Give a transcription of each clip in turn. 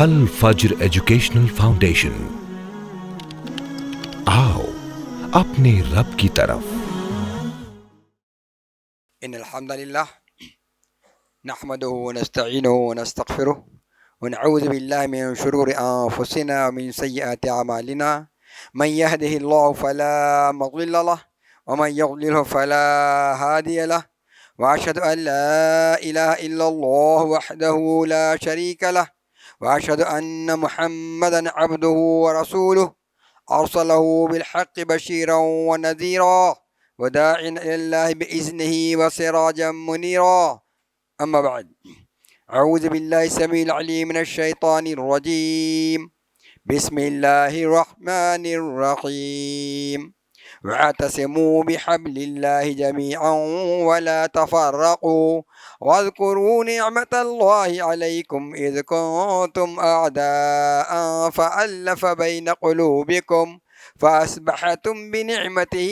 الفجر educational foundation, آؤ اپنے رب کی طرف۔ ان الحمد للہ نحمده ونستعینه ونستغفره ونعوذ باللہ من شرور انفسنا ومن سیئات اعمالنا، من يهده الله فلا مضل له ومن يضلل فلا هادي له، واشهد ان لا اله الا الله وحده لا شريك له، واشهد ان محمدا عبده ورسوله ارسله بالحق بشيرا ونذيرا وداعيا الى الله باذنه وسراجا منيرا. اما بعد، اعوذ بالله السميع العليم من الشيطان الرجيم، بسم الله الرحمن الرحيم، واعتصموا بحبل الله جميعا ولا تفرقوا واذكروا نعمة الله عليكم إذ كنتم أعداء فألف بين قلوبكم فأصبحتم بنعمته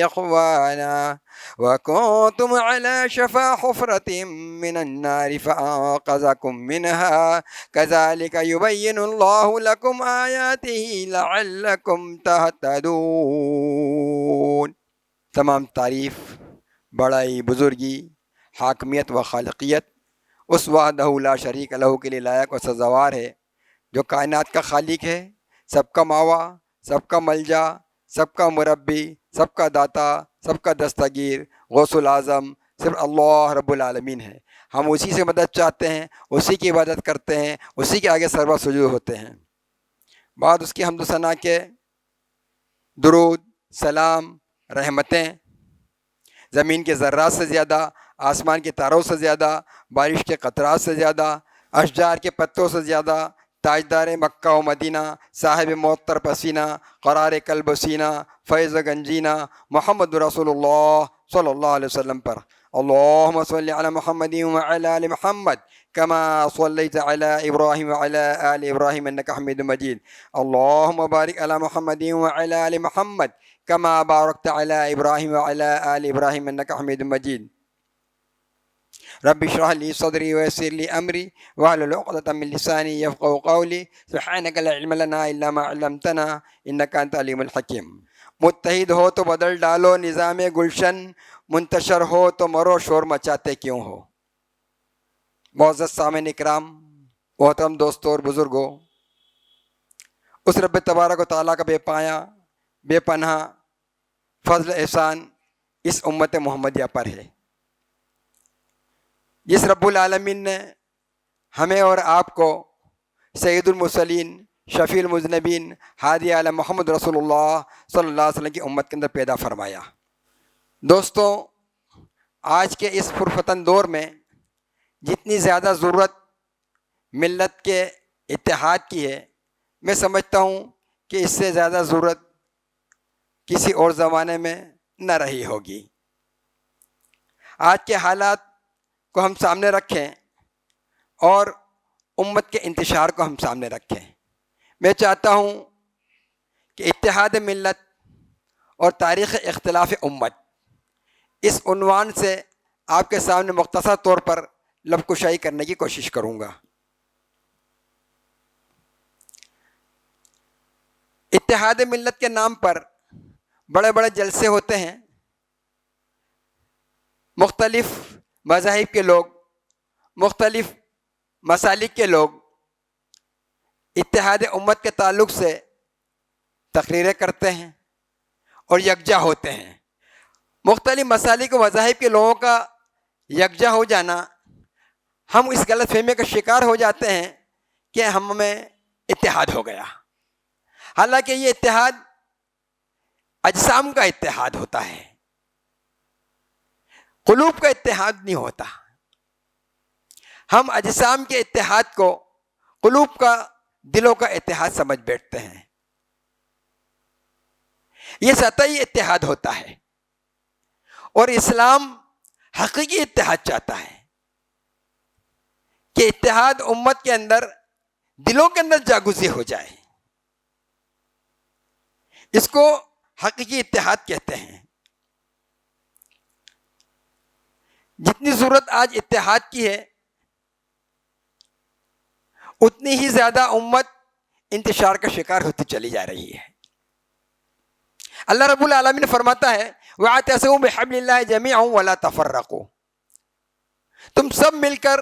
إخوانا وكنتم على شفا حفرة من النار فأنقذكم منها كذلك يبين الله لكم آياته لعلكم تهتدون. تمام تعریف، بڑائی، بزرگی، حاکمیت و خالقیت اس وحدہ لا شریک لہ کے لیے لائق و سزاوار ہے جو کائنات کا خالق ہے، سب کا ماوا، سب کا ملجا، سب کا مربی، سب کا داتا، سب کا دستگیر، غوث الاعظم صرف اللہ رب العالمین ہے۔ ہم اسی سے مدد چاہتے ہیں، اسی کی عبادت کرتے ہیں، اسی کے آگے سروا سجود ہوتے ہیں۔ بعد اس کی حمد و ثنا کے درود، سلام، رحمتیں زمین کے ذرات سے زیادہ، آسمان کے تاروں سے زیادہ، بارش کے قطرات سے زیادہ، اشجار کے پتوں سے زیادہ، تاجدار مکہ و مدینہ، صاحب معطر پسینہ، قرار قلب و سینہ، فیض گنجینہ محمد رسول اللہ صلی اللہ علیہ وسلم پر۔ اللہم صلی علی محمد وعلی آل محمد کما صلیت علی ابراہیم وعلی آل ابراہیم انک حمید مجید۔ اللہم بارک علی محمد وعلی آل محمد کما بارکت علی ابراہیم وعلی آل ابراہیم انک حمید مجید۔ رب اشرح لی صدری ویسر لی امری واحلل عقدۃ من لسانی یفقہوا قولی سبحانک لا علم لنا الا ما علمتنا انک انت العلیم الحکیم۔ متحد ہو تو بدل ڈالو نظام گلشن، منتشر ہو تو مرو شور مچاتے کیوں ہو۔ معزز سامعین اکرام، محترم دوستوں اور بزرگوں، اس رب تبارک و تعالیٰ کا بے پایا، بے پناہ فضل احسان اس امت محمدیہ پر ہے۔ جس رب العالمین نے ہمیں اور آپ کو سید المرسلین، شفیع المذنبین، ہادی اعلی محمد رسول اللہ صلی اللہ علیہ وسلم کی امت کے اندر پیدا فرمایا۔ دوستوں، آج کے اس پرفتن دور میں جتنی زیادہ ضرورت ملت کے اتحاد کی ہے، میں سمجھتا ہوں کہ اس سے زیادہ ضرورت کسی اور زمانے میں نہ رہی ہوگی۔ آج کے حالات کو ہم سامنے رکھیں اور امت کے انتشار کو ہم سامنے رکھیں۔ میں چاہتا ہوں کہ اتحاد ملت اور تاریخ اختلاف امت، اس عنوان سے آپ کے سامنے مختصر طور پر لب کشائی کرنے کی کوشش کروں گا۔ اتحاد ملت کے نام پر بڑے بڑے جلسے ہوتے ہیں، مختلف مذاہب کے لوگ، مختلف مسالک کے لوگ اتحاد امت کے تعلق سے تقریریں کرتے ہیں اور یکجا ہوتے ہیں۔ مختلف مسالک و مذاہب کے لوگوں کا یکجا ہو جانا، ہم اس غلط فہمی کا شکار ہو جاتے ہیں کہ ہم میں اتحاد ہو گیا، حالانکہ یہ اتحاد اجسام کا اتحاد ہوتا ہے، قلوب کا اتحاد نہیں ہوتا۔ ہم اجسام کے اتحاد کو قلوب کا، دلوں کا اتحاد سمجھ بیٹھتے ہیں۔ یہ سطحی اتحاد ہوتا ہے، اور اسلام حقیقی اتحاد چاہتا ہے کہ اتحاد امت کے اندر، دلوں کے اندر جاگزی ہو جائے۔ اس کو حقیقی اتحاد کہتے ہیں۔ جتنی ضرورت آج اتحاد کی ہے، اتنی ہی زیادہ امت انتشار کا شکار ہوتی چلی جا رہی ہے۔ اللہ رب العالمین فرماتا ہے وَاعْتَصِمُوا بِحَبْلِ اللَّهِ جَمِيعًا وَلَا تَفَرَّقُوا، تم سب مل کر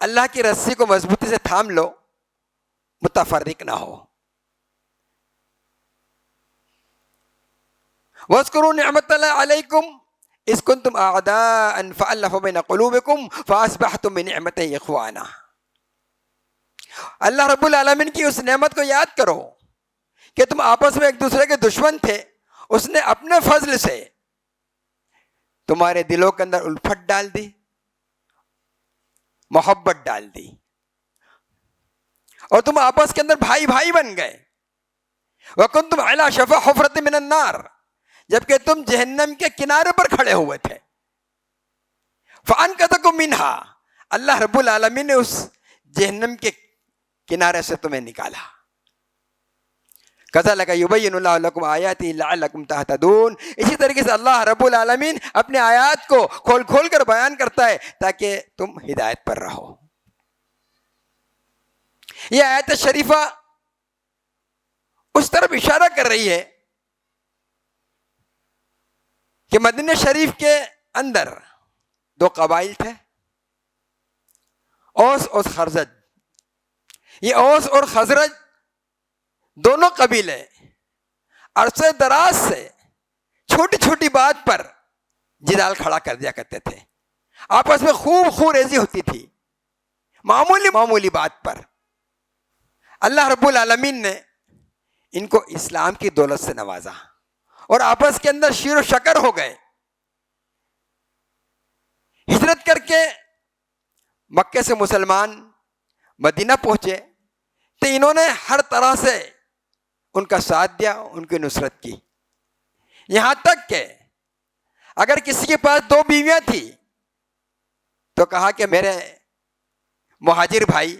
اللہ کی رسی کو مضبوطی سے تھام لو، متفرق نہ ہو۔ وَاذْكُرُوا نِعْمَتَ اللَّهِ عَلَيْكُمْ إِذْ كُنْتُمْ أَعْدَاءً فَأَلَّفَ بَيْنَ قُلُوبِكُمْ فَأَصْبَحْتُمْ بِنِعْمَتِهِ إِخْوَانًا۔ اللہ رب العالمین کی اس نعمت کو یاد کرو کہ تم آپس میں ایک دوسرے کے دشمن تھے، اس نے اپنے فضل سے تمہارے دلوں کے اندر الفت ڈال دی، محبت ڈال دی، اور تم آپس کے اندر بھائی بھائی بن گئے۔ وَكُنْتُمْ عَلَى شَفَا حُفْرَةٍ مِّنَ النَّارِ، جبکہ تم جہنم کے کنارے پر کھڑے ہوئے تھے۔ فَأَنْقَذَكُم مِّنْهَا، اللہ رب العالمین نے اس جہنم کے کنارے سے تمہیں نکالا۔ كَذَلِكَ يُبَيِّنُ اللَّهُ لَكُمْ آيَاتِهِ لَعَلَّكُمْ تَهْتَدُونَ، اسی طریقے سے اللہ رب العالمین اپنے آیات کو کھول کھول کر بیان کرتا ہے تاکہ تم ہدایت پر رہو۔ یہ آیت شریفہ اس طرف اشارہ کر رہی ہے کہ مدینہ شریف کے اندر دو قبائل تھے، اوس اور خزرج۔ یہ اوس اور خزرج دونوں قبیلے عرصے دراز سے چھوٹی چھوٹی بات پر جدال کھڑا کر دیا کرتے تھے، آپس میں خوب ریزی ہوتی تھی معمولی بات پر۔ اللہ رب العالمین نے ان کو اسلام کی دولت سے نوازا اور آپس کے اندر شیر و شکر ہو گئے۔ ہجرت کر کے مکے سے مسلمان مدینہ پہنچے تو انہوں نے ہر طرح سے ان کا ساتھ دیا، ان کی نصرت کی، یہاں تک کہ اگر کسی کے پاس 2 بیویاں تھیں تو کہا کہ میرے مہاجر بھائی،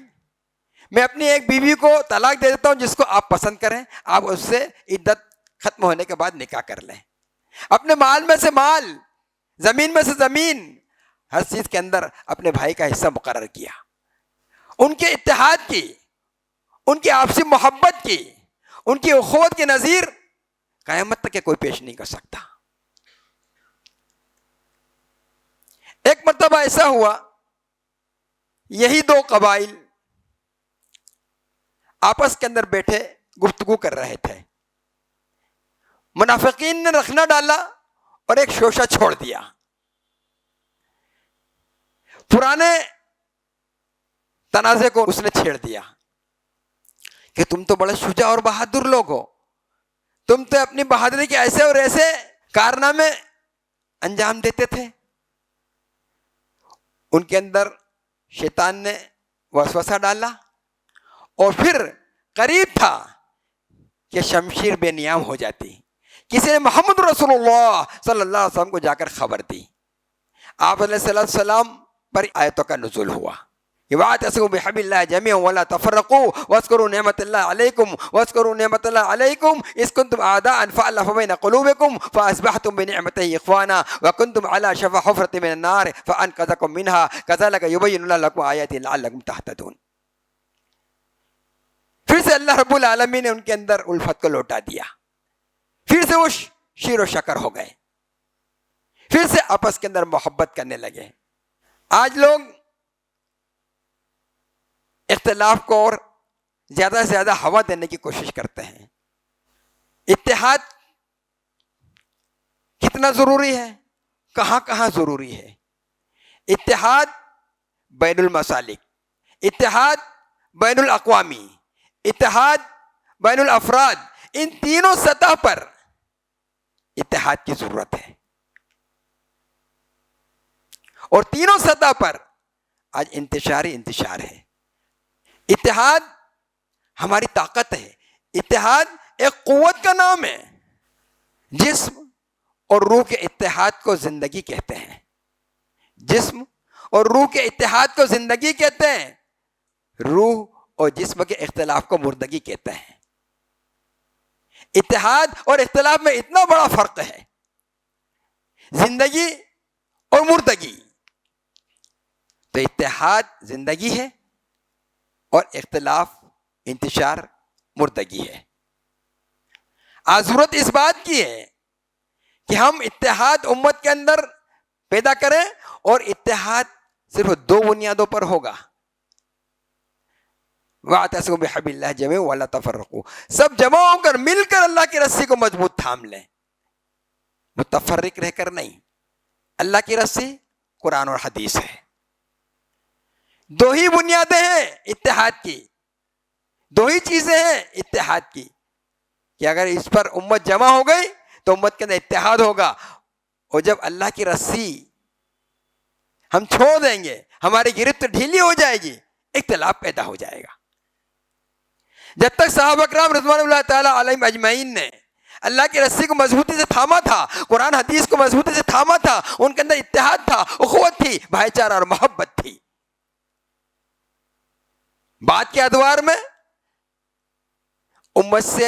میں اپنی ایک بیوی کو طلاق دے دیتا ہوں، جس کو آپ پسند کریں، آپ اس سے عدت ختم ہونے کے بعد نکاح کر لیں۔ اپنے مال میں سے مال، زمین میں سے زمین، ہر چیز کے اندر اپنے بھائی کا حصہ مقرر کیا۔ ان کے اتحاد کی، ان کی آپسی محبت کی، ان کی اخوت کی نظیر قیامت تک کے کوئی پیش نہیں کر سکتا۔ ایک مرتبہ ایسا ہوا، یہی 2 قبائل آپس کے اندر بیٹھے گفتگو کر رہے تھے۔ منافقین نے رخنہ ڈالا اور ایک شوشہ چھوڑ دیا۔ پرانے تنازع کو اس نے چھیڑ دیا کہ تم تو بڑے شجاع اور بہادر لوگ ہو، تم تو اپنی بہادری کے ایسے اور ایسے کارنامے انجام دیتے تھے۔ ان کے اندر شیطان نے وسوسہ ڈالا اور پھر قریب تھا کہ شمشیر بے نیام ہو جاتی۔ کسی نے محمد رسول اللہ صلی اللہ علیہ وسلم کو جا کر خبر دی، آپ علیہ السلام پر آیتوں کا نزول ہوا۔ وَاعْتَصِمُوا بِحَبْلِ اللَّهِ جَمِيعًا وَلَا تَفَرَّقُوا وَاذْكُرُوا نِعْمَتَ اللَّهِ عَلَيْكُمْ وَاذْكُرُوا نِعْمَتَ اللَّهِ عَلَيْكُمْ إِذْ كُنْتُمْ أَعْدَاءً فَأَلَّفَ بَيْنَ قُلُوبِكُمْ فَأَصْبَحْتُمْ بِنِعْمَتِهِ إِخْوَانًا وَكُنْتُمْ عَلَى شَفَا حُفْرَةٍ مِّنَ النَّارِ فَأَنْقَذَكُم مِّنْهَا كَذَلِكَ يُبَيِّنُ اللَّهُ لَكُمْ آيَاتِهِ لَعَلَّكُمْ تَهْتَدُونَ۔ پھر سے اللہ رب العالمین نے ان کے اندر الفت کو لوٹا دیا، پھر سے وہ شیر و شکر ہو گئے، پھر سے آپس کے اندر محبت کرنے لگے۔ آج لوگ اختلاف کو اور زیادہ سے زیادہ ہوا دینے کی کوشش کرتے ہیں۔ اتحاد کتنا ضروری ہے، کہاں کہاں ضروری ہے۔ اتحاد بین المسالک، اتحاد بین الاقوامی، اتحاد بین الافراد، ان تینوں سطح پر اتحاد کی ضرورت ہے، اور تینوں سطح پر آج انتشار ہے۔ اتحاد ہماری طاقت ہے، اتحاد ایک قوت کا نام ہے۔ جسم اور روح کے اتحاد کو زندگی کہتے ہیں، جسم اور روح کے اتحاد کو زندگی کہتے ہیں، روح اور جسم کے اختلاف کو مردگی کہتے ہیں۔ اتحاد اور اختلاف میں اتنا بڑا فرق ہے، زندگی اور مردگی۔ تو اتحاد زندگی ہے اور اختلاف انتشار مردگی ہے. آج ضرورت اس بات کی ہے کہ ہم اتحاد امت کے اندر پیدا کریں، اور اتحاد صرف دو بنیادوں پر ہوگا. وَاعْتَصِمُوا بِحَبْلِ اللَّهِ جَمِيعًا وَلَا تَفَرَّقُوا. سب جمع ہو کر مل کر اللہ کی رسی کو مضبوط تھام لیں، متفرق رہ کر نہیں. اللہ کی رسی قرآن اور حدیث ہے. دو ہی بنیادیں ہیں اتحاد کی، دو ہی چیزیں ہیں اتحاد کی، کہ اگر اس پر امت جمع ہو گئی تو امت کے اندر اتحاد ہوگا. اور جب اللہ کی رسی ہم چھوڑ دیں گے، ہماری گرفت ڈھیلی ہو جائے گی، اختلاف پیدا ہو جائے گا. جب تک صحابہ کرام رضوان اللہ تعالی علیہم اجمعین نے اللہ کی رسی کو مضبوطی سے تھاما تھا، قرآن حدیث کو مضبوطی سے تھاما تھا، ان کے اندر اتحاد تھا، اخوت تھی، بھائی چارہ اور محبت تھی. بعد کے ادوار میں امت سے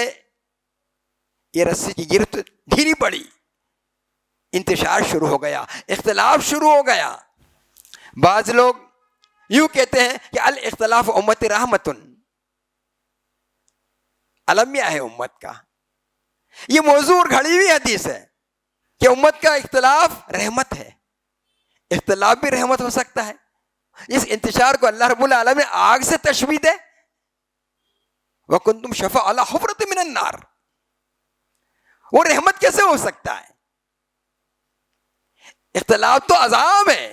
یہ رسی کی گرفت ڈھیلی پڑی، انتشار شروع ہو گیا، اختلاف شروع ہو گیا. بعض لوگ یوں کہتے ہیں کہ الاختلاف امت رحمتن، المیہ ہے امت کا. یہ موضوع گھڑی ہوئی حدیث ہے کہ امت کا اختلاف رحمت ہے. اختلاف بھی رحمت ہو سکتا ہے. اس انتشار کو اللہ رب العالمین نے آگ سے تشبیہ دے، وَكُنْتُمْ شَفَاءَ عَلَىٰ حُفْرَةٍ مِّنَ النَّارِ. وہ رحمت کیسے ہو سکتا ہے؟ اختلاف تو عذاب ہے،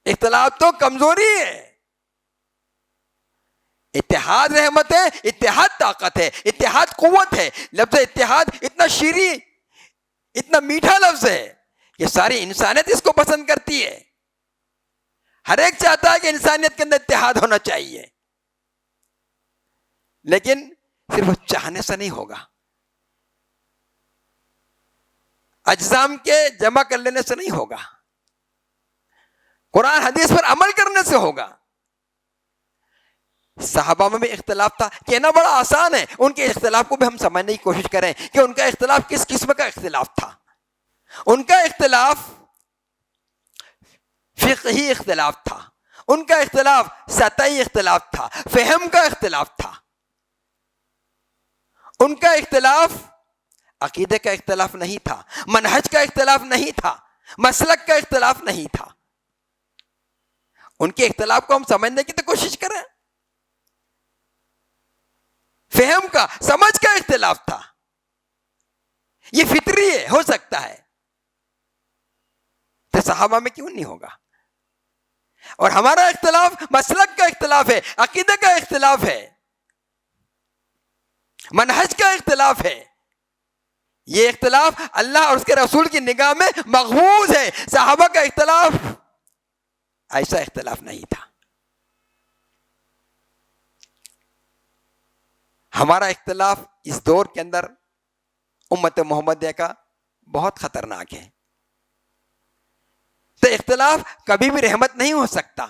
اختلاف تو کمزوری ہے. اتحاد رحمت ہے، اتحاد طاقت ہے، اتحاد قوت ہے. لفظ اتحاد اتنا شیریں، اتنا میٹھا لفظ ہے کہ ساری انسانیت اس کو پسند کرتی ہے. ہر ایک چاہتا ہے کہ انسانیت کے اندر اتحاد ہونا چاہیے، لیکن صرف چاہنے سے نہیں ہوگا، اجزام کے جمع کر لینے سے نہیں ہوگا، قرآن حدیث پر عمل کرنے سے ہوگا. صحابہ میں بھی اختلاف تھا، کہنا بڑا آسان ہے. ان کے اختلاف کو بھی ہم سمجھنے کی کوشش کریں کہ ان کا اختلاف کس قسم کا اختلاف تھا. ان کا اختلاف فقہی اختلاف تھا، ان کا اختلاف سطحی اختلاف تھا، فہم کا اختلاف تھا. ان کا اختلاف عقیدے کا اختلاف نہیں تھا، منہج کا اختلاف نہیں تھا، مسلک کا اختلاف نہیں تھا. ان کے اختلاف کو ہم سمجھنے کی تو کوشش کریں. فہم کا، سمجھ کا اختلاف تھا. یہ فطری ہے، ہو سکتا ہے، تو صحابہ میں کیوں نہیں ہوگا؟ اور ہمارا اختلاف مسلک کا اختلاف ہے، عقیدے کا اختلاف ہے، منہج کا اختلاف ہے. یہ اختلاف اللہ اور اس کے رسول کی نگاہ میں مقبول ہے. صحابہ کا اختلاف ایسا اختلاف نہیں تھا. ہمارا اختلاف اس دور کے اندر امت محمدیہ کا بہت خطرناک ہے. تو اختلاف کبھی بھی رحمت نہیں ہو سکتا.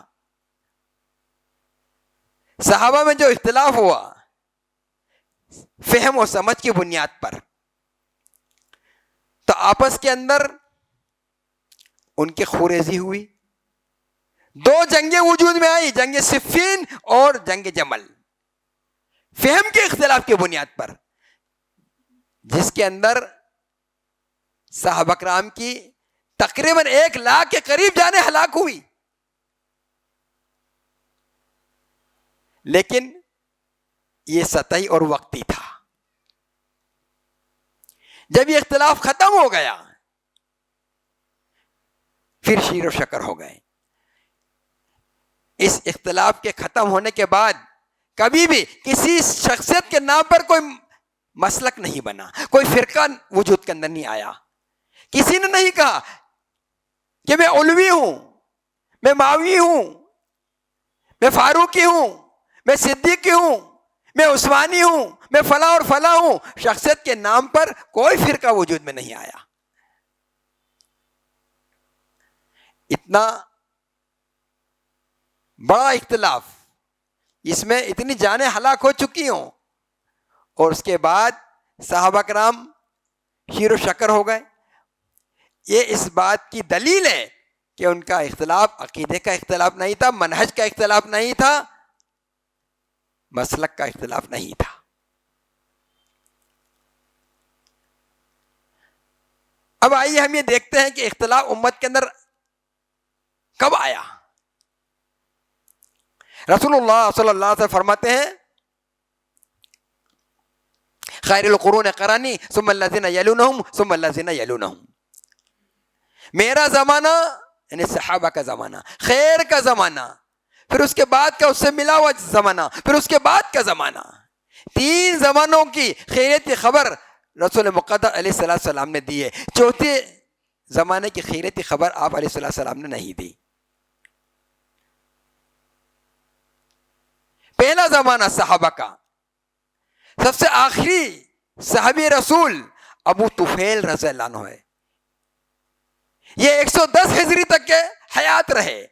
صحابہ میں جو اختلاف ہوا فہم و سمجھ کی بنیاد پر، تو آپس کے اندر ان کی خوریزی ہوئی. دو جنگیں وجود میں آئی، جنگ صفین اور جنگ جمل، فہم کے اختلاف کی بنیاد پر، جس کے اندر صحابہ کرام کی تقریباً 1,00,000 کے قریب جانیں ہلاک ہوئی. لیکن یہ سطحی اور وقتی تھا. جب یہ اختلاف ختم ہو گیا پھر شیر و شکر ہو گئے. اس اختلاف کے ختم ہونے کے بعد کبھی بھی کسی شخصیت کے نام پر کوئی مسلک نہیں بنا، کوئی فرقہ وجود کے اندر نہیں آیا. کسی نے نہیں کہا کہ میں علوی ہوں، میں ماوی ہوں، میں فاروقی ہوں، میں صدیقی ہوں، میں عثمانی ہوں، میں فلاں اور فلاں ہوں. شخصیت کے نام پر کوئی فرقہ وجود میں نہیں آیا. اتنا بڑا اختلاف، اس میں اتنی جانیں ہلاک ہو چکی ہوں، اور اس کے بعد صحابہ کرام شیر و شکر ہو گئے. یہ اس بات کی دلیل ہے کہ ان کا اختلاف عقیدے کا اختلاف نہیں تھا، منہج کا اختلاف نہیں تھا، مسلک کا اختلاف نہیں تھا. اب آئیے ہم یہ دیکھتے ہیں کہ اختلاف امت کے اندر کب آیا. رسول اللہ صلی اللہ علیہ وسلم فرماتے ہیں خیر القرون قرنی ثم الذین یلونہم ثم الذین یلونہم. میرا زمانہ یعنی صحابہ کا زمانہ خیر کا زمانہ، پھر اس کے بعد کا اس سے ملا ہوا زمانہ، پھر اس کے بعد کا زمانہ. 3 زمانوں کی خیریت کی خبر رسول مقدس علیہ الصلوۃ والسلام نے دی ہے. چوتھے زمانے کی خیریت کی خبر آپ علیہ الصلوۃ والسلام نے نہیں دی. پہلا زمانہ صحابہ کا، سب سے آخری صحابی رسول ابو طفیل رضی اللہ عنہ ہے. یہ 110 ہجری تک کے حیات رہے.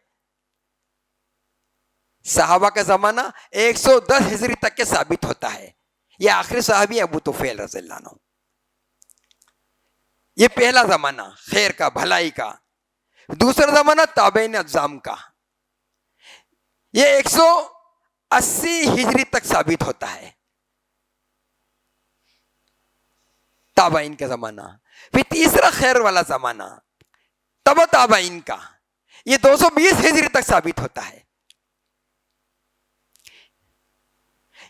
صحابہ کا زمانہ 110 ہجری تک کے ثابت ہوتا ہے. یہ آخری صحابی ابو طفیل رضی اللہ عنہ. یہ پہلا زمانہ خیر کا، بھلائی کا. دوسرا زمانہ تابعین اعظام کا، یہ 180 ہجری تک ثابت ہوتا ہے. تابعین کا زمانہ. پھر تیسرا خیر والا زمانہ تبع تابعین کا، یہ 220 ہجری تک ثابت ہوتا ہے.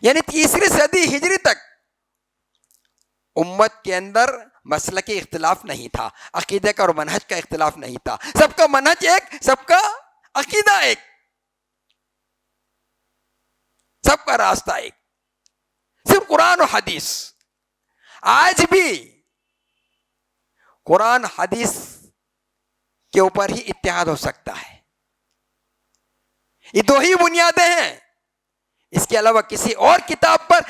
یعنی تیسری صدی ہجری تک امت کے اندر مسلکی اختلاف نہیں تھا، عقیدے کا اور منہج کا اختلاف نہیں تھا. سب کا منہج ایک، سب کا عقیدہ ایک، سب کا راستہ ایک، صرف قرآن و حدیث. آج بھی قرآن حدیث کے اوپر ہی اتحاد ہو سکتا ہے. یہ 2 ہی بنیادیں ہیں، اس کے علاوہ کسی اور کتاب پر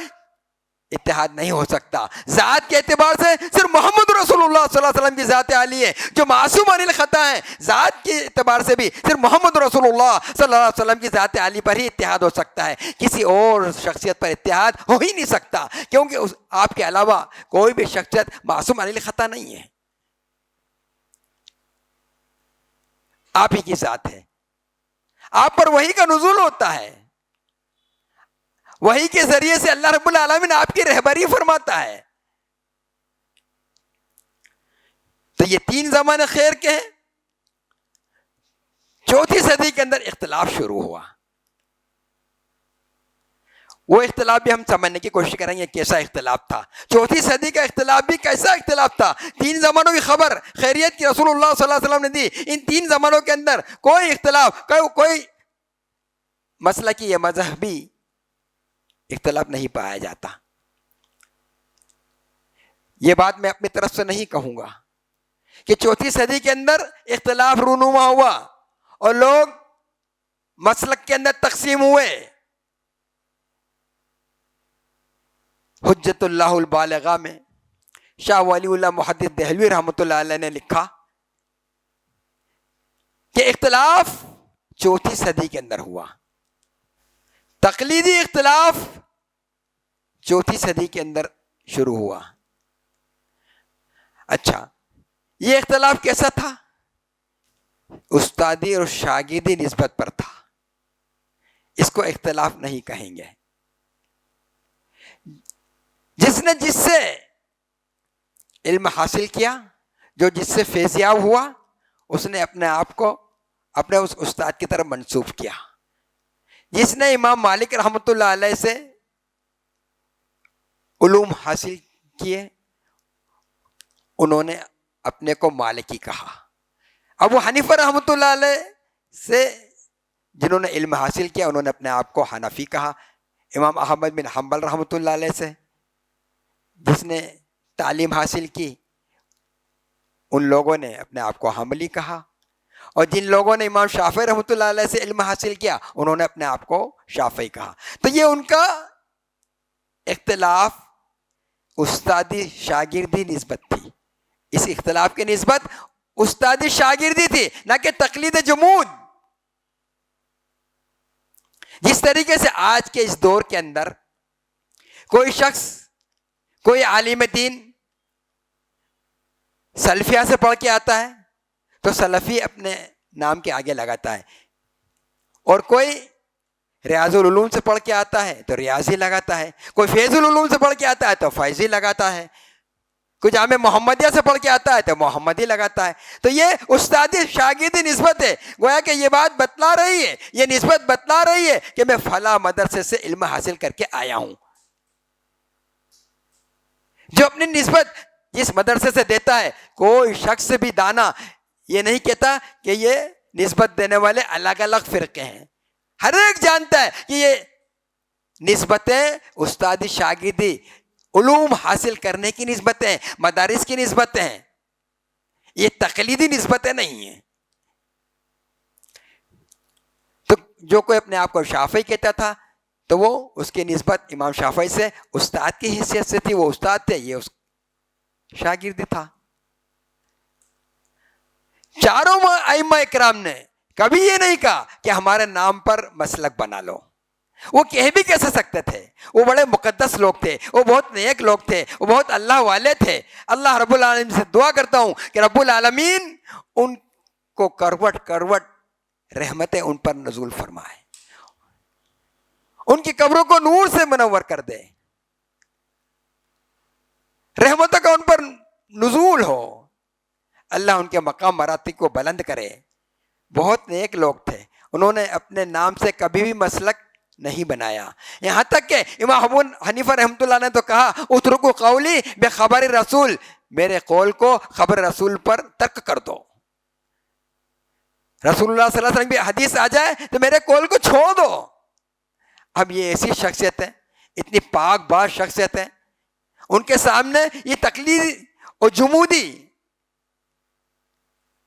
اتحاد نہیں ہو سکتا. ذات کے اعتبار سے صرف محمد رسول اللہ صلی اللہ علیہ وسلم کی ذات عالی ہے جو معصوم عن الخطا ہے. ذات کے اعتبار سے بھی صرف محمد رسول اللہ صلی اللہ علیہ وسلم کی ذات عالی پر ہی اتحاد ہو سکتا ہے. کسی اور شخصیت پر اتحاد ہو ہی نہیں سکتا، کیونکہ آپ کے علاوہ کوئی بھی شخصیت معصوم عن الخطا نہیں ہے. آپ ہی کی ذات ہے، آپ پر وحی کا نزول ہوتا ہے، وحی کے ذریعے سے اللہ رب العالمین آپ کی رہبری فرماتا ہے. تو یہ 3 زمانے خیر کے ہیں. چوتھی صدی کے اندر اختلاف شروع ہوا. وہ اختلاف بھی ہم سمجھنے کی کوشش کریں گے کیسا اختلاف تھا. چوتھی صدی کا اختلاف بھی کیسا اختلاف تھا. 3 زمانوں کی خبر خیریت کی رسول اللہ صلی اللہ علیہ وسلم نے دی. ان 3 زمانوں کے اندر کوئی اختلاف، کوئی مسلکی یا مذہبی اختلاف نہیں پایا جاتا. یہ بات میں اپنی طرف سے نہیں کہوں گا کہ چوتھی صدی کے اندر اختلاف رونما ہوا اور لوگ مسلک کے اندر تقسیم ہوئے. حجت اللہ البالغہ میں شاہ ولی اللہ محدث دہلوی رحمۃ اللہ علیہ نے لکھا کہ اختلاف چوتھی صدی کے اندر ہوا. تقلیدی اختلاف چوتھی صدی کے اندر شروع ہوا. اچھا، یہ اختلاف کیسا تھا؟ استادی اور شاگردی نسبت پر تھا. اس کو اختلاف نہیں کہیں گے. جس نے جس سے علم حاصل کیا، جو جس سے فیضیاب ہوا، اس نے اپنے آپ کو اپنے اس استاد کی طرف منسوب کیا. جس نے امام مالک رحمۃ اللہ علیہ سے علوم حاصل کیے، انہوں نے اپنے کو مالکی کہا. ابو حنیفہ رحمۃ اللہ علیہ سے جنہوں نے علم حاصل کیا، انہوں نے اپنے آپ کو حنفی کہا. امام احمد بن حنبل رحمۃ اللہ علیہ سے جس نے تعلیم حاصل کی، ان لوگوں نے اپنے آپ کو حنبلی کہا. اور جن لوگوں نے امام شافعی رحمۃ اللہ علیہ سے علم حاصل کیا، انہوں نے اپنے آپ کو شافعی کہا. تو یہ ان کا اختلاف استادی شاگردی نسبت تھی. اس اختلاف کی نسبت استادی شاگردی تھی، نہ کہ تقلید جمود. جس طریقے سے آج کے اس دور کے اندر کوئی شخص، کوئی عالم دین سلفیہ سے پڑھ کے آتا ہے تو سلفی اپنے نام کے آگے لگاتا ہے، اور کوئی ریاض العلوم سے پڑھ کے آتا ہے تو ریاضی لگاتا ہے, کوئی فیض العلوم سے پڑھ کے آتا ہے تو فیضی لگاتا ہے, کوئی جامع محمدیہ سے پڑھ کے آتا ہے تو محمدی لگاتا ہے. تو یہ استادی شاگردی نسبت ہے. گویا کہ یہ بات بتلا رہی ہے, یہ نسبت بتلا رہی ہے کہ میں فلاں مدرسے سے علم حاصل کر کے آیا ہوں. جو اپنی نسبت جس مدرسے سے دیتا ہے, کوئی شخص بھی دانا یہ نہیں کہتا کہ یہ نسبت دینے والے الگ الگ فرقے ہیں. ہر ایک جانتا ہے کہ یہ نسبتیں استادی شاگردی علوم حاصل کرنے کی نسبتیں, مدارس کی نسبتیں ہیں, یہ تقلیدی نسبتیں نہیں ہیں. تو جو کوئی اپنے آپ کو شافعی کہتا تھا تو وہ اس کی نسبت امام شافعی سے استاد کی حیثیت سے تھی, وہ استاد تھے, یہ اس شاگردی تھا. چاروں ائمہ اکرام نے کبھی یہ نہیں کہا کہ ہمارے نام پر مسلک بنا لو. وہ کہہ بھی کیسے سکتے تھے؟ وہ بڑے مقدس لوگ تھے, وہ بہت نیک لوگ تھے, وہ بہت اللہ والے تھے. اللہ رب العالمین سے دعا کرتا ہوں کہ رب العالمین ان کو کروٹ کروٹ رحمتیں ان پر نزول فرمائے, ان کی قبروں کو نور سے منور کر دے, رحمتوں کا ان پر نزول ہو. اللہ ان کے مقام مراتب کو بلند کرے. بہت نیک لوگ تھے, انہوں نے اپنے نام سے کبھی بھی مسلک نہیں بنایا. یہاں تک کہ امام ابو حنیفہ رحمۃ اللہ نے تو کہا اترکوا قولی بخبر رسول, میرے قول کو خبر رسول پر ترک کر دو. رسول اللہ صلی اللہ علیہ وسلم کی حدیث آ جائے تو میرے قول کو چھوڑ دو. اب یہ ایسی شخصیت ہے, اتنی پاک باز شخصیت ہے, ان کے سامنے یہ تقلید اور جمودی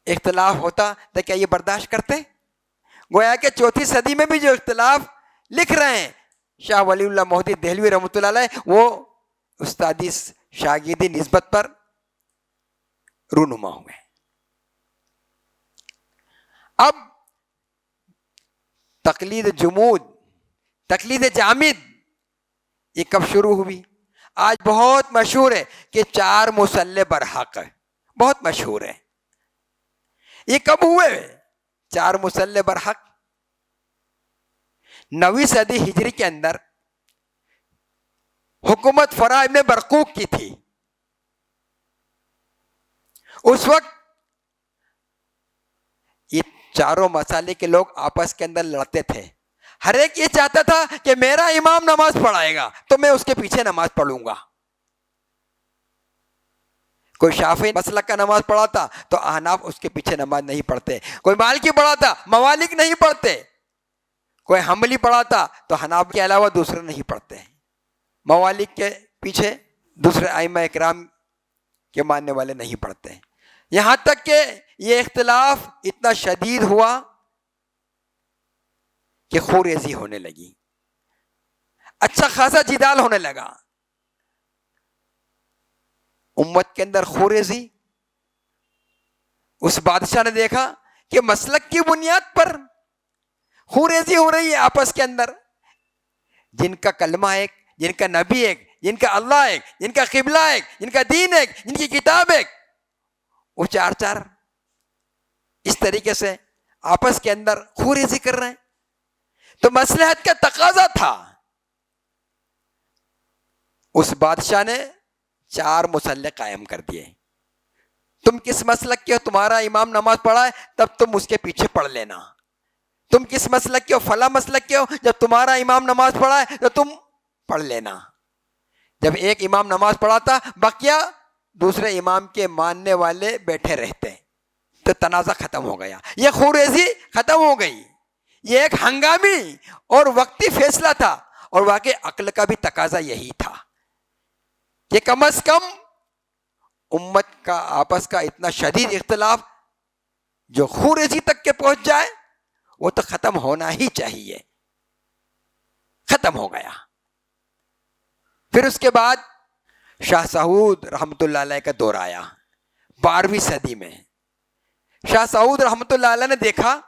اختلاف ہوتا تو کیا یہ برداشت کرتے؟ گویا کہ 4 صدی میں بھی جو اختلاف لکھ رہے ہیں شاہ ولی اللہ مہدی دہلوی رحمۃ اللہ علیہ, وہ استادی شاگردی نسبت پر رونما ہوئے. اب تقلید جمود, تقلید جامد, یہ کب شروع ہوئی؟ آج بہت مشہور ہے کہ 4 مصلی برحق, بہت مشہور ہے. یہ کب ہوئے 4 مصلی برحق؟ 9ویں صدی ہجری کے اندر حکومت فرع ابن برقوق کی تھی. اس وقت یہ چاروں مسالے کے لوگ آپس کے اندر لڑتے تھے. ہر ایک یہ چاہتا تھا کہ میرا امام نماز پڑھائے گا تو میں اس کے پیچھے نماز پڑھوں گا. کوئی شافعی مسلک کا نماز پڑھاتا تو احناف اس کے پیچھے نماز نہیں پڑھتے. کوئی مالکی پڑھاتا موالک نہیں پڑھتے. کوئی حنبلی پڑھاتا تو حنابلہ کے علاوہ دوسرے نہیں پڑھتے. موالک کے پیچھے دوسرے ائمہ اکرام کے ماننے والے نہیں پڑھتے. یہاں تک کہ یہ اختلاف اتنا شدید ہوا کہ خوریزی ہونے لگی, اچھا خاصا جدال ہونے لگا. امت کے اندر خوریزی, اس بادشاہ نے دیکھا کہ مسلک کی بنیاد پر خوریزی ہو رہی ہے آپس کے اندر. جن کا کلمہ ایک, جن کا نبی ایک, جن کا اللہ ایک, جن کا قبلہ ایک, جن کا دین ایک, جن کی کتاب ایک, وہ 4 اس طریقے سے آپس کے اندر خوریزی کر رہے ہیں. تو مصلحت کا تقاضا تھا. اس بادشاہ نے 4 مصلی قائم کر دیے. تم کس مسلک کے ہو, تمہارا امام نماز پڑھائے تب تم اس کے پیچھے پڑھ لینا. تم کس مسلک کے ہو, فلاں مسلک کے ہو, جب تمہارا امام نماز پڑھائے تو تم پڑھ لینا. جب ایک امام نماز پڑھاتا بقیہ دوسرے امام کے ماننے والے بیٹھے رہتے تو تنازع ختم ہو گیا, یہ خوریزی ختم ہو گئی. یہ ایک ہنگامی اور وقتی فیصلہ تھا, اور واقعی عقل کا بھی تقاضا یہی تھا کہ کم از کم امت کا آپس کا اتنا شدید اختلاف جو خوریزی تک کے پہنچ جائے وہ تو ختم ہونا ہی چاہیے. ختم ہو گیا. پھر اس کے بعد شاہ سعود رحمۃ اللہ علیہ کا دور آیا 12ویں صدی میں. شاہ سعود رحمۃ اللہ علیہ نے دیکھا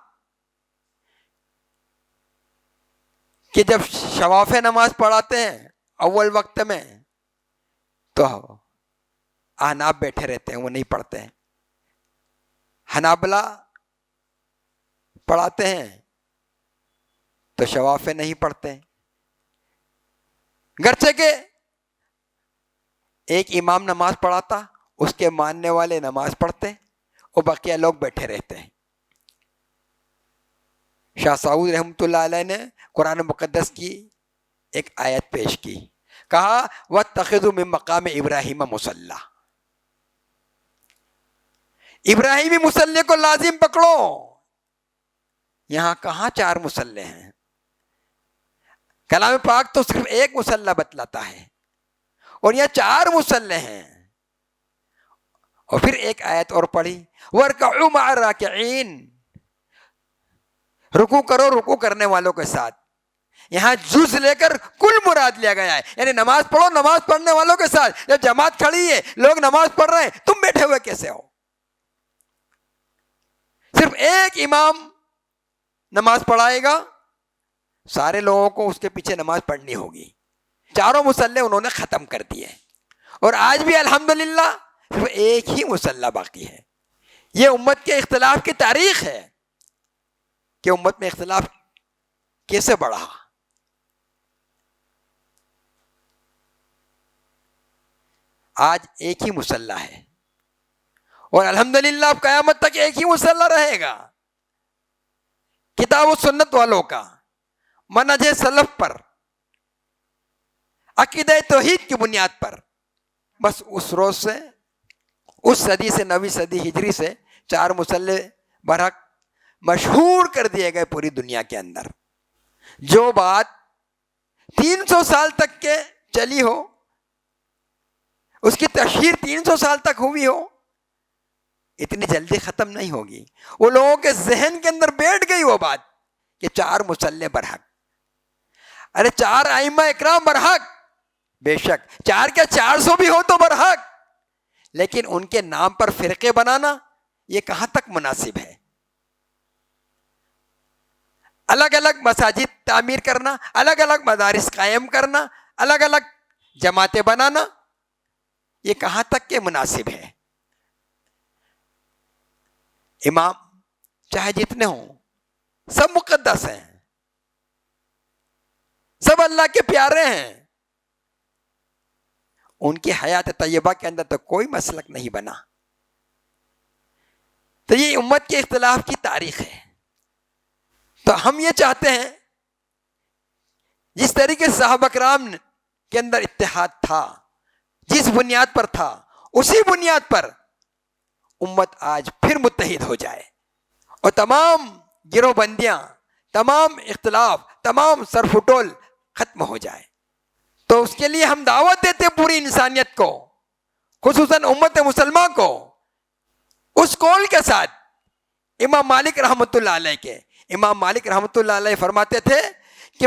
کہ جب شواف نماز پڑھاتے ہیں اول وقت میں تو احناف بیٹھے رہتے ہیں, وہ نہیں پڑھتے ہیں. حنابلہ پڑھاتے ہیں تو شوافے نہیں پڑھتے، گرچہ کہ ایک امام نماز پڑھاتا، اس کے ماننے والے نماز پڑھتے اور بقیہ لوگ بیٹھے رہتے ہیں۔ شاہ سعود رحمۃ اللہ علیہ نے قرآن مقدس کی ایک آیت پیش کی، کہا وَاتَّخِذُوا مِن مقام ابراہیم مصلی، ابراہیمی مصلی کو لازم پکڑو۔ یہاں کہاں 4 مصلی ہیں؟ کلام پاک تو صرف ایک مصلی بتلاتا ہے، اور یہاں 4 مصلی ہیں۔ اور پھر ایک آیت اور پڑھی وَارْكَعُوا مَعَ الرَّاكِعِينَ، رکوع کرو رکوع کرنے والوں کے ساتھ۔ یہاں جز لے کر کل مراد لیا گیا ہے، یعنی نماز پڑھو نماز پڑھنے والوں کے ساتھ۔ جب جماعت کھڑی ہے، لوگ نماز پڑھ رہے ہیں، تم بیٹھے ہوئے کیسے ہو؟ صرف ایک امام نماز پڑھائے گا، سارے لوگوں کو اس کے پیچھے نماز پڑھنی ہوگی۔ 4 مصلی انہوں نے ختم کر دیے، اور آج بھی الحمدللہ صرف ایک ہی مصلی باقی ہے۔ یہ امت کے اختلاف کی تاریخ ہے کہ امت میں اختلاف کیسے بڑھا۔ آج ایک ہی مصلی ہے، اور الحمدللہ اب قیامت تک ایک ہی مصلی رہے گا۔ کتاب و سنت والوں کا منہج سلف پر، عقیدہ توحید کی بنیاد پر، بس اس روز سے، اس صدی سے، 9ویں صدی ہجری سے 4 مصلی برحق مشہور کر دیے گئے پوری دنیا کے اندر۔ جو بات 300 سال تک کے چلی ہو، اس کی تشہیر 300 سال تک ہوئی ہو، اتنی جلدی ختم نہیں ہوگی۔ وہ لوگوں کے ذہن کے اندر بیٹھ گئی وہ بات کہ 4 مصلی برحق۔ ارے 4 ائمہ اکرام برحق، بے شک 4 کے 400 بھی ہو تو برحق، لیکن ان کے نام پر فرقے بنانا یہ کہاں تک مناسب ہے؟ الگ الگ مساجد تعمیر کرنا، الگ الگ مدارس قائم کرنا، الگ الگ جماعتیں بنانا، یہ کہاں تک کے مناسب ہے؟ امام چاہے جتنے ہوں، سب مقدس ہیں، سب اللہ کے پیارے ہیں، ان کی حیات طیبہ کے اندر تو کوئی مسلک نہیں بنا۔ تو یہ امت کے اختلاف کی تاریخ ہے۔ تو ہم یہ چاہتے ہیں جس طریقے سے صحابہ کرام کے اندر اتحاد تھا، جس بنیاد پر تھا، اسی بنیاد پر امت آج پھر متحد ہو جائے، اور تمام گروہ بندیاں، تمام اختلاف، تمام سرفٹول ختم ہو جائے۔ تو اس کے لیے ہم دعوت دیتے ہیں پوری انسانیت کو، خصوصاً امت مسلمہ کو، اس قول کے ساتھ امام مالک رحمۃ اللہ علیہ کے۔ امام مالک رحمۃ اللہ علیہ فرماتے تھے کہ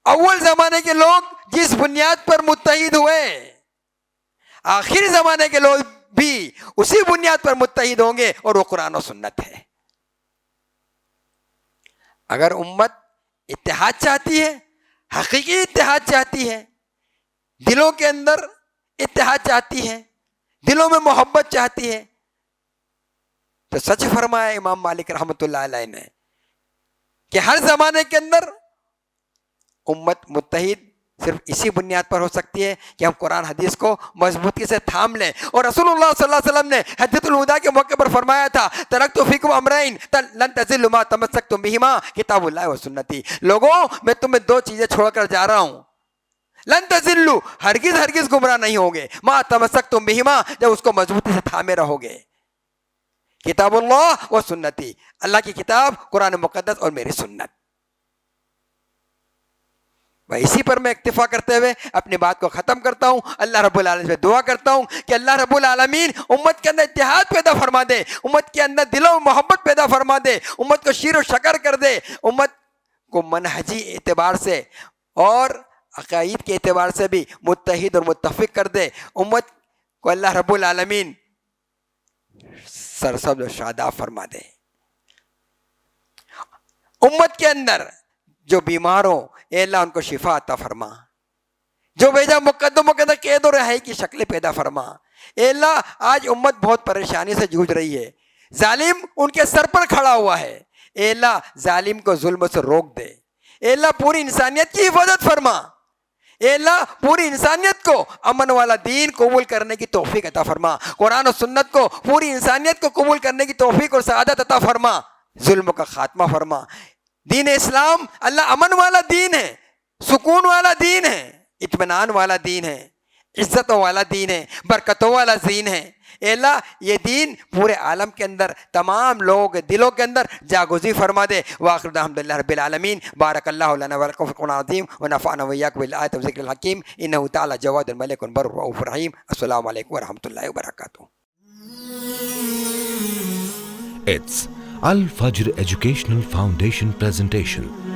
اول زمانے کے لوگ جس بنیاد پر متحد ہوئے، آخری زمانے کے لوگ بھی اسی بنیاد پر متحد ہوں گے، اور وہ قرآن و سنت ہے۔ اگر امت اتحاد چاہتی ہے، حقیقی اتحاد چاہتی ہے، دلوں کے اندر اتحاد چاہتی ہے، دلوں میں محبت چاہتی ہے، تو سچ فرمایا امام مالک رحمۃ اللہ علیہ نے کہ ہر زمانے کے اندر امت متحد صرف اسی بنیاد پر ہو سکتی ہے کہ ہم قرآن حدیث کو مضبوطی سے تھام لیں۔ اور رسول اللہ صلی اللہ علیہ وسلم نے حجۃ الوداع کے موقع پر فرمایا تھا ترکت فیکم امرین لن تضلوا ما تمسکتم بہما کتاب اللہ و سنتی۔ لوگوں، میں تمہیں 2 چیزیں چھوڑ کر جا رہا ہوں، لن تضلوا، ہرگز ہرگز گمراہ نہیں ہوگے، ما تمسکتم بہما، جب اس کو مضبوطی سے تھامے رہو گے، کتاب اللہ و سنتی، اللہ کی کتاب قرآن مقدس اور میری سنت۔ اسی پر میں اکتفا کرتے ہوئے اپنی بات کو ختم کرتا ہوں۔ اللہ رب العالمین سے دعا کرتا ہوں کہ اللہ رب العالمین امت کے اندر اتحاد پیدا فرما دے، امت کے اندر دلوں میں محبت پیدا فرما دے، امت کو شیر و شکر کر دے، امت کو منہجی اعتبار سے اور عقائد کے اعتبار سے بھی متحد اور متفق کر دے، امت کو اللہ رب العالمین سرسبز و شاداب فرما دے۔ امت کے اندر جو بیمار ہو، اے اللہ ان کو شفا عطا فرما، جو بیجا مقدموں کے اندر قید و رہائی کی شکلیں پیدا فرما۔ اے اللہ آج امت بہت پریشانی سے جوجھ رہی ہے، ظالم ان کے سر پر کھڑا ہوا ہے، اے اللہ ظالم کو ظلم سے روک دے، اے اللہ پوری انسانیت کی حفاظت فرما، اے اللہ پوری انسانیت کو امن والا دین قبول کرنے کی توفیق عطا فرما، قرآن و سنت کو پوری انسانیت کو قبول کرنے کی توفیق اور سعادت عطا فرما، ظلم کا خاتمہ فرما۔ دین اسلام اللہ امن والا دین ہے، سکون والا دین ہے، اطمینان والا دین ہے، عزتوں والا دین ہے، برکتوں والا دین ہے۔ اے اللہ یہ دین پورے عالم کے اندر تمام لوگ دلوں کے اندر جاگزی فرما دے۔ وآخر دعوانا الحمدللہ رب العالمین۔ بارک اللہ لنا ولکم فی القرآن العظیم ونفعنا وإیاکم بالآیات والذکر الحکیم، انہ تعالی جواد ملک بر رؤوف رحیم۔ السلام علیکم ورحمۃ اللہ وبرکاتہ۔ It's Al Fajr Educational Foundation presentation.